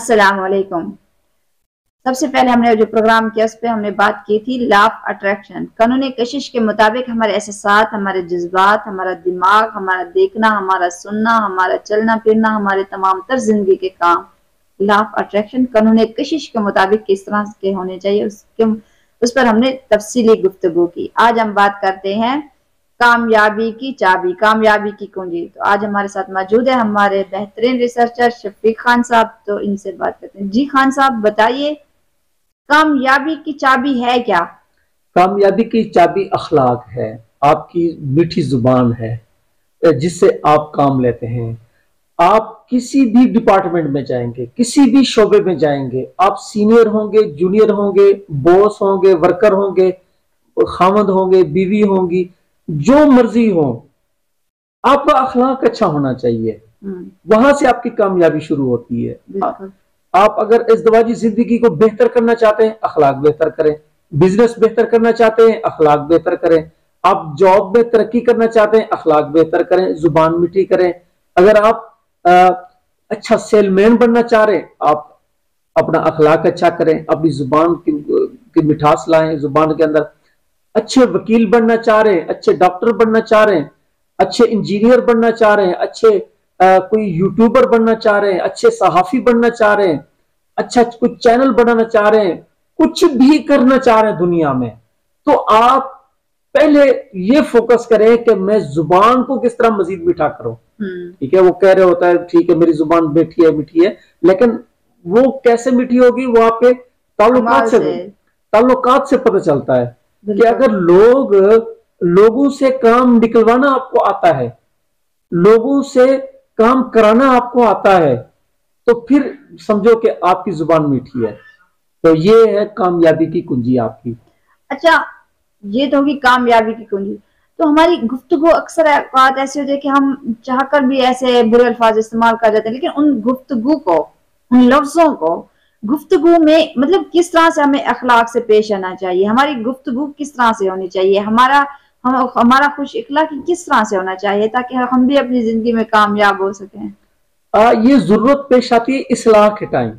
अस्सलाम वालेकुम। सबसे पहले हमने जो प्रोग्राम किया उस पे हमने बात की थी लॉ ऑफ अट्रैक्शन। कानून कशिश के मुताबिक हमारे एहसास, हमारे जज्बात, हमारा दिमाग, हमारा देखना, हमारा सुनना, हमारा चलना फिरना, हमारे तमाम तर जिंदगी के काम लॉ ऑफ अट्रैक्शन कानून कशिश के मुताबिक किस तरह के होने चाहिए उस पर हमने तफसीली गुफ्तगू की। आज हम बात करते हैं कामयाबी की चाबी, कामयाबी की कुंजी। तो आज हमारे साथ मौजूद है हमारे बेहतरीन रिसर्चर शफीक खान साहब। तो इनसे बात करते हैं। जी खान साहब बताइए, कामयाबी की चाबी है क्या? कामयाबी की चाबी अखलाक है, आपकी मीठी जुबान है जिससे आप काम लेते हैं। आप किसी भी डिपार्टमेंट में जाएंगे, किसी भी शोबे में जाएंगे, आप सीनियर होंगे, जूनियर होंगे, बॉस होंगे, वर्कर होंगे, खामद होंगे, बीवी होंगी, जो मर्जी हो, आपका अखलाक अच्छा होना चाहिए। वहां से आपकी कामयाबी शुरू होती है। आप अगर इज़्दिवाजी जिंदगी को बेहतर करना चाहते हैं, अखलाक बेहतर करें। बिजनेस बेहतर करना चाहते हैं, अखलाक बेहतर करें। आप जॉब में तरक्की करना चाहते हैं, अखलाक बेहतर करें, जुबान मीठी करें। अगर आप अच्छा सेलमैन बनना चाह रहे हैं, आप अपना अखलाक अच्छा करें, अपनी जुबान की मिठास लाएं जुबान के अंदर। अच्छे वकील बनना चाह रहे हैं, अच्छे डॉक्टर बनना चाह रहे हैं, अच्छे इंजीनियर बनना चाह रहे हैं, अच्छे कोई यूट्यूबर बनना चाह रहे हैं, अच्छे सहाफी बनना चाह रहे हैं, अच्छा कुछ चैनल बनाना चाह रहे हैं, कुछ भी करना चाह रहे हैं दुनिया में, तो आप पहले ये फोकस करें कि मैं जुबान को किस तरह मजीद मीठा करूं। ठीक है, वो कह रहे होता है ठीक है मेरी जुबान मीठी है, लेकिन वो कैसे मीठी होगी, वो आपके ताल्लुकात से पता चलता है कि अगर लोगों से काम निकलवाना आपको आता है, लोगों से काम कराना आपको आता है, तो फिर समझो कि आपकी जुबान मीठी है। तो ये है कामयाबी की कुंजी आपकी। अच्छा, ये तो होगी कामयाबी की कुंजी। तो हमारी गुफ्तगू अक्सर बात ऐसी होती है कि हम चाहकर भी ऐसे बुरे अल्फाज इस्तेमाल कर जाते हैं, लेकिन उन गुफ्तगू को, उन लफ्जों को गुफ्तगू में मतलब किस तरह से हमें अखलाक से पेश आना चाहिए, हमारी गुफ्तगू किस तरह से होनी चाहिए, हमारा खुश इखलाकी किस तरह से होना चाहिए ताकि हम भी अपनी जिंदगी में कामयाब हो सकें। ये जरूरत पेश आती है इस्लाह के टाइम।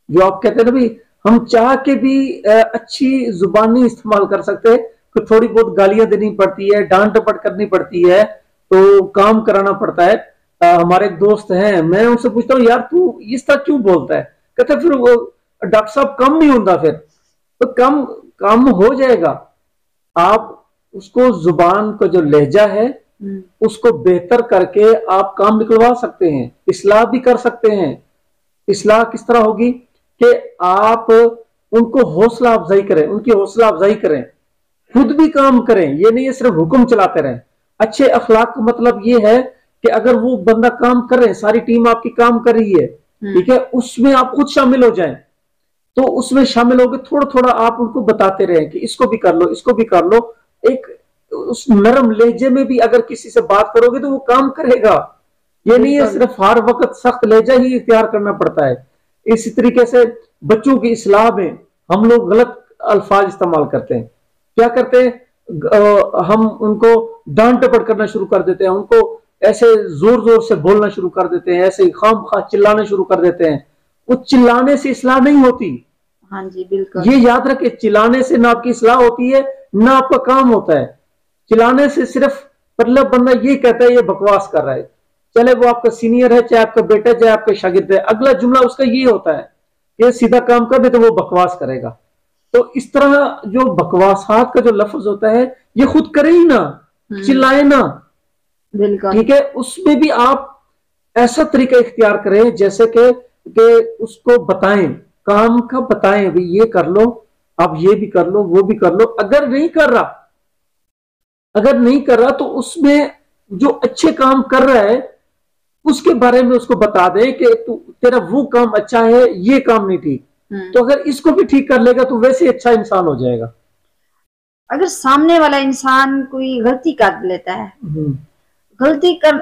जो आप कहते हैं ना भाई, हम चाह के भी अच्छी जुबान नहीं इस्तेमाल कर सकते, तो थोड़ी बहुत गालियां देनी पड़ती है, डांट डपट करनी पड़ती है, तो काम कराना पड़ता है। हमारे एक दोस्त हैं, मैं उनसे पूछता हूँ यार तू इस तरह क्यों बोलता है, कहते फिर वो डॉक्टर साहब कम नहीं होता, फिर तो कम हो जाएगा। आप उसको जुबान का जो लहजा है उसको बेहतर करके आप काम निकलवा सकते हैं, इस्लाह भी कर सकते हैं। इस्लाह किस तरह होगी कि आप उनको हौसला अफजाई करें, उनकी हौसला अफजाई करें, खुद भी काम करें। ये नहीं है सिर्फ हुक्म चलाते रहें। अच्छे अखलाक का मतलब ये है कि अगर वो बंदा काम कर रहे हैं, सारी टीम आपकी काम कर रही है, ठीक है, उसमें आप खुद शामिल हो जाएं। तो उसमें शामिल होकर थोड़ा थोड़ा आप उनको बताते रहें कि इसको भी कर लो, इसको भी कर लो। एक उस नरम लहजे में भी अगर किसी से बात करोगे तो वो काम करेगा। ये नहीं है सिर्फ हर वक्त सख्त लहजा ही इख्तियार करना पड़ता है। इसी तरीके से बच्चों की इस्लाह में हम लोग गलत अल्फाज इस्तेमाल करते हैं। क्या करते हैं, हम उनको डांट डपट करना शुरू कर देते हैं, उनको ऐसे जोर जोर से बोलना शुरू कर देते हैं, ऐसे खामखा चिल्लाना शुरू कर देते हैं। वो चिल्लाने से इस्लाह नहीं होती। हाँ जी बिल्कुल, ये याद रखे, चिल्लाने से ना आपकी इस्लाह होती है ना आपका काम होता है। चिल्लाने से सिर्फ मतलब बंदा ये कहता है ये बकवास कर रहा है, चले वो आपका सीनियर है, चाहे आपका बेटा, चाहे आपका शागिर्द है, अगला जुमला उसका ये होता है कि सीधा काम कर दे तो वो बकवास करेगा। तो इस तरह जो बकवासात का जो लफ्ज होता है, ये खुद करे ही ना, चिल्लाए ना, ठीक है। उसमें भी आप ऐसा तरीका इख्तियार करें जैसे कि उसको बताएं, काम का बताएं, भाई ये कर लो, आप ये भी कर लो, वो भी कर लो। अगर नहीं कर रहा तो उसमें जो अच्छे काम कर रहा है उसके बारे में उसको बता दे कि तेरा वो काम अच्छा है, ये काम नहीं ठीक। तो अगर इसको भी ठीक कर लेगा तो वैसे अच्छा इंसान हो जाएगा। अगर सामने वाला इंसान कोई गलती कर लेता है,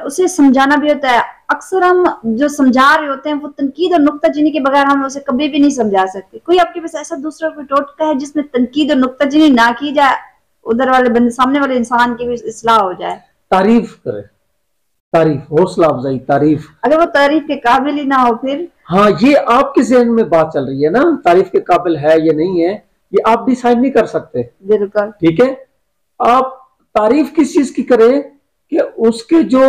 उसे समझाना भी होता है। अक्सर हम जो समझा रहे होते हैं वो तनकीद और नुक्ताचीनी के बगैर हम उसे कभी भी नहीं समझा सकते। कोई आपके पास ऐसा दूसरा कोई टोटका है जिसमें तनकीद और नुक्ताचीनी ना की जाए, उधर वाले बंदे सामने वाले इंसान की भी इस्लाह हो जाए? तारीफ करे, तारीफ, हौसला अफजाई, तारीफ। अगर वो तारीफ के काबिल ही ना हो फिर? ہاں یہ آپ کے ذہن میں بات چل رہی ہے نا، تعریف کے قابل ہے یا نہیں ہے، یہ آپ ڈیسائیڈ نہیں کر سکتے. بالکل. ٹھیک ہے، آپ تعریف کس چیز کی کریں کہ اس کے جو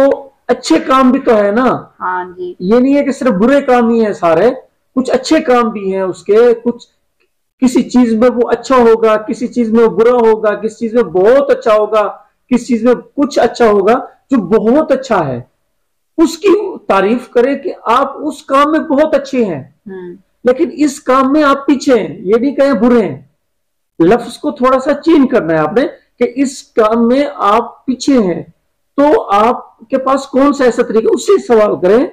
اچھے کام بھی تو ہے نا. ہاں جی. یہ نہیں ہے کہ صرف برے کام ہی ہیں سارے، کچھ اچھے کام بھی ہیں اس کے. کچھ کسی چیز میں وہ اچھا ہوگا، کسی چیز میں وہ برا ہوگا، کسی چیز میں بہت اچھا ہوگا، کسی چیز میں کچھ اچھا ہوگا. جو بہت اچھا ہے اس کی تعریف کرے کہ آپ اس کام میں بہت اچھے ہیں، لیکن اس کام میں آپ پیچھے ہیں. یہ نہیں کہیں برے ہیں، لفظ کو تھوڑا سا چینج کرنا ہے آپ نے کہ اس کام میں آپ پیچھے ہیں. تو آپ کے پاس کون سا ایسا طریقہ، اس سے سوال کریں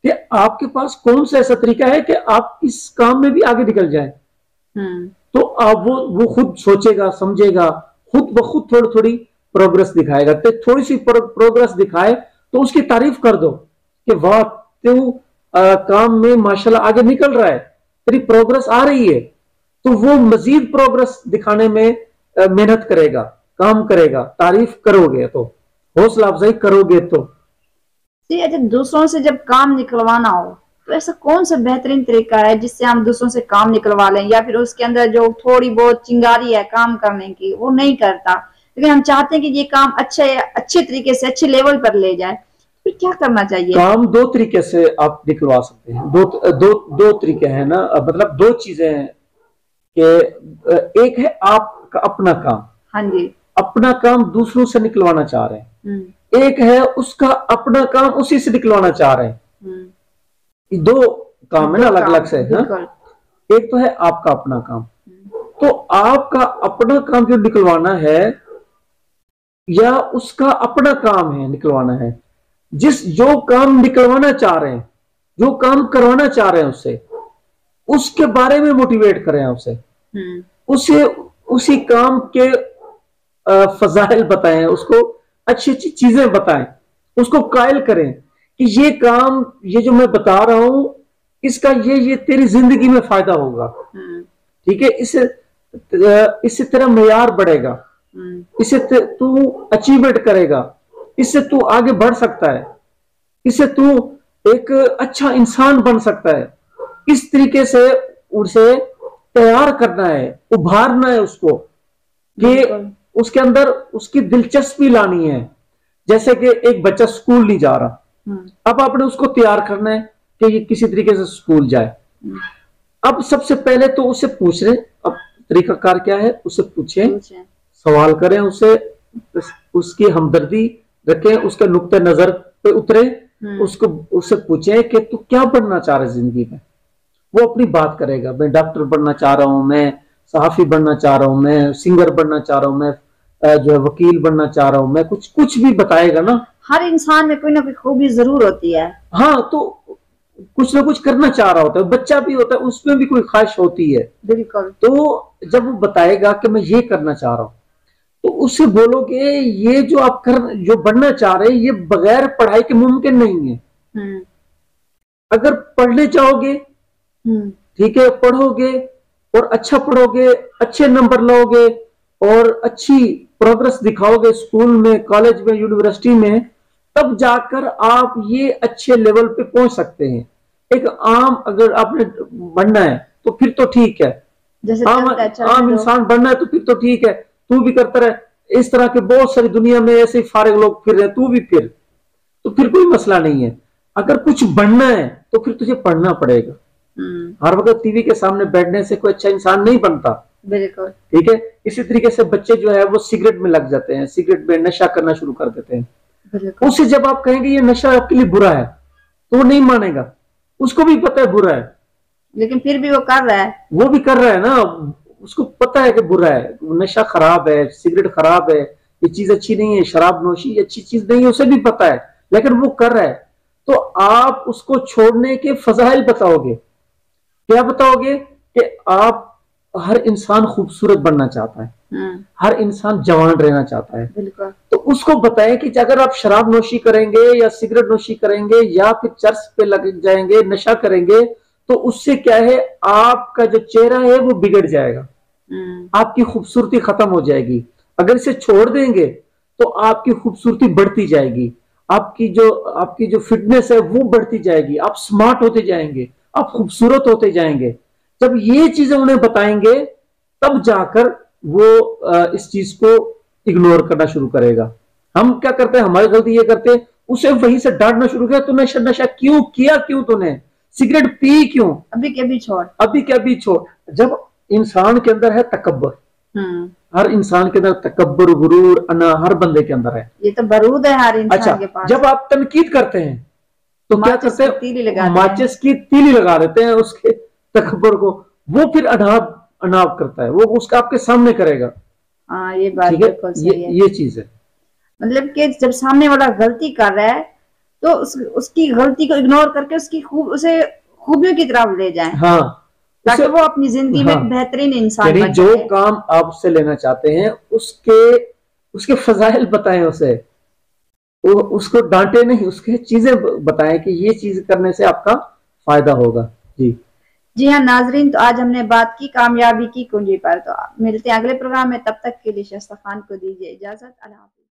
کہ آپ کے پاس کون سا ایسا طریقہ ہے کہ آپ اس کام میں بھی آگے نکل جائیں. تو آپ وہ خود سوچے گا، سمجھے گا، خود بخود تھوڑی تھوڑی پروگرس دکھائے گا. تھوڑی سی پروگرس دکھائے تو اس کی تعریف کر دو کہ واہ تو کام میں ماشاءاللہ آگے نکل رہا ہے، تیری پروگرس آ رہی ہے. تو وہ مزید پروگرس دکھانے میں محنت کرے گا، کام کرے گا. تعریف کرو گے تو، حوصلہ افزائی کرو گے تو. اچھا، دوسروں سے جب کام نکلوانا ہو تو ایسا کون سا بہترین طریقہ ہے جس سے ہم دوسروں سے کام نکلوا لیں، یا پھر اس کے اندر جو تھوڑی بہت چنگاری ہے کام کرنے کی وہ نہیں کرتا، لیکن ہم چاہتے ہیں کہ یہ کام اچھے طریقے سے اچھے لیول پر لے جائے، پھر کیا کرنا چاہیے؟ کام دو طریقے سے آپ نکلوا سکتے ہیں. دو طریقے ہیں نا، مطلب دو چیزیں ہیں کہ ایک ہے آپ کا اپنا کام. ہاں جی. اپنا کام دوسروں سے نکلوانا چاہ رہے ہیں. ایک ہے اس کا اپنا کام اسی سے نکلوانا چاہ رہے ہیں. دو کام ہے نا، الگ الگ سے. ایک تو ہے آپ کا اپنا کام. تو آپ کا اپنا کام جو نکلوانا ہے یا اس کا اپنا کام ہے نکلوانا ہے، جو کام نکلوانا چاہ رہے ہیں، جو کام کروانا چاہ رہے ہیں اس کے بارے میں موٹیویٹ کریں اسے اسی کام کے فضائل بتائیں، اس کو اچھی اچھی چیزیں بتائیں، اس کو قائل کریں کہ یہ کام، یہ جو میں بتا رہا ہوں اس کا یہ تیری زندگی میں فائدہ ہوگا. ٹھیک ہے، اس سے تیرا معیار بڑھے گا، اس سے تو اچیومنٹ کرے گا، اس سے تو آگے بڑھ سکتا ہے، اس سے تو ایک اچھا انسان بن سکتا ہے. اس طریقے سے اسے تیار کرنا ہے، ابھارنا ہے اس کو کہ اس کے اندر اس کی دلچسپی لانی ہے. جیسے کہ ایک بچہ سکول نہیں جا رہا، اب آپ نے اس کو تیار کرنا ہے کہ یہ کسی طریقے سے سکول جائے. اب سب سے پہلے تو اسے پوچھ رہے، اب طریقہ کار کیا ہے، اسے پوچھیں، سوال کریں، اس کی ہمدردی رکھیں، اس کے نقطہ نظر پہ اترے، اس سے پوچھیں کہ تو کیا بننا چاہ رہے زندگی میں. وہ اپنی بات کرے گا، میں ڈاکٹر بننا چاہ رہا ہوں، میں صحافی بننا چاہ رہا ہوں، میں سنگر بننا چاہ رہا ہوں، میں جو ہے وکیل بننا چاہ رہا ہوں، میں کچھ بھی بتائے گا نا. ہر انسان میں کوئی نہ کوئی خوبی ضرور ہوتی ہے. ہاں، تو کچھ نہ کچھ کرنا چاہ رہا ہوتا ہے، بچہ بھی ہوتا ہے، اس میں بھی کوئی خواہش ہوتی ہے. بالکل. تو جب وہ بتائے گا کہ میں یہ کرنا چاہ رہا ہوں تو اس سے بولو کہ یہ جو آپ جو بننا چاہ رہے ہیں یہ بغیر پڑھائی کے ممکن نہیں ہے. اگر پڑھنے چاہو گے، ٹھیک ہے، پڑھو گے اور اچھا پڑھو گے، اچھے نمبر لو گے اور اچھی پروگرس دکھاؤ گے اسکول میں، کالج میں، یونیورسٹی میں، تب جا کر آپ یہ اچھے لیول پہ پہنچ سکتے ہیں. ایک عام اگر آپ نے بننا ہے تو پھر تو ٹھیک ہے، عام انسان بننا ہے تو پھر تو ٹھیک ہے، تو بھی کرتا رہے. اس طرح کے بہت ساری دنیا میں ایسے فارغ لوگ پھر رہے، تو بھی تو پھر کوئی مسئلہ نہیں ہے. اگر کچھ بننا ہے تو پھر تجھے پڑھنا پڑے گا. ہر وقت ٹی وی کے سامنے بیٹھنے سے کوئی اچھا انسان نہیں بنتا. بالکل. ٹھیک ہے، اسی طریقے سے بچے جو ہے وہ سگریٹ میں لگ جاتے ہیں، سگریٹ میں نشہ کرنا شروع کر دیتے ہیں. اسے جب آپ کہیں گے یہ نشہ آپ کے لیے برا ہے تو وہ نہیں مانے گا، اس کو بھی پتہ ہے برا ہے، لیکن پھر بھی وہ کر رہا ہے. وہ بھی کر رہا ہے نا، اس کو پتہ ہے کہ برا ہے، نشہ خراب ہے، سگریٹ خراب ہے، یہ چیز اچھی نہیں ہے، شراب نوشی اچھی چیز نہیں ہے، اسے بھی پتہ ہے، لیکن وہ کر رہا ہے. تو آپ اس کو چھوڑنے کے فضائل بتاؤ گے. کیا بتاؤ گے کہ آپ، ہر انسان خوبصورت بننا چاہتا ہے، ہر انسان جوان رہنا چاہتا ہے. تو اس کو بتائیں کہ اگر آپ شراب نوشی کریں گے یا سگریٹ نوشی کریں گے یا پھر چرس پہ لگ جائیں گے، نشہ کریں گے، تو اس سے کیا ہے، آپ کا جو چہرہ ہے وہ بگڑ جائے گا، آپ کی خوبصورتی ختم ہو جائے گی. اگر اسے چھوڑ دیں گے تو آپ کی خوبصورتی بڑھتی جائے گی، آپ کی جو فٹنس ہے وہ بڑھتی جائے گی، آپ سمارٹ ہوتے جائیں گے، आप खूबसूरत होते जाएंगे। जब ये चीजें उन्हें बताएंगे तब जाकर वो इस चीज को इग्नोर करना शुरू करेगा। हम क्या करते हैं, हमारी गलती ये करते हैं, उसे वहीं से डांटना शुरू किया, तूने नशा क्यों किया, क्यों तूने सिगरेट पी, क्यों अभी के अभी छोड़, अभी के अभी छोड़। जब इंसान के अंदर है तकब्बर, हर इंसान के अंदर तकब्बर, गुरूर, अना हर बंदे के अंदर है। ये तो बरूद है हर इंसान के पास। जब आप तनकीद करते हैं तो क्या करते हैं, माचिस की तीली लगा देते हैं उसके तकब्बर को, वो फिर अनाब करता है, वो उसका आपके सामने करेगा। हाँ, ये बात बिल्कुल सही है। ये चीज है, मतलब कि जब सामने वाला गलती कर रहा है तो उसकी गलती को इग्नोर करके उसे खूबियों की तरफ ले जाएं। हाँ, ताकि वो अपनी जिंदगी में एक बेहतरीन इंसान बन जो काम आप उससे लेना चाहते हैं उसके फजाइल बताएं उसे, उसको डांटे नहीं, उसके चीजें बताएं कि ये चीज करने से आपका फायदा होगा। जी हाँ नाजरीन, तो आज हमने बात की कामयाबी की कुंजी पर। तो मिलते हैं अगले प्रोग्राम में, तब तक के लिए शस्ता खान को दीजिए इजाजत। अल्लाह हाफिज।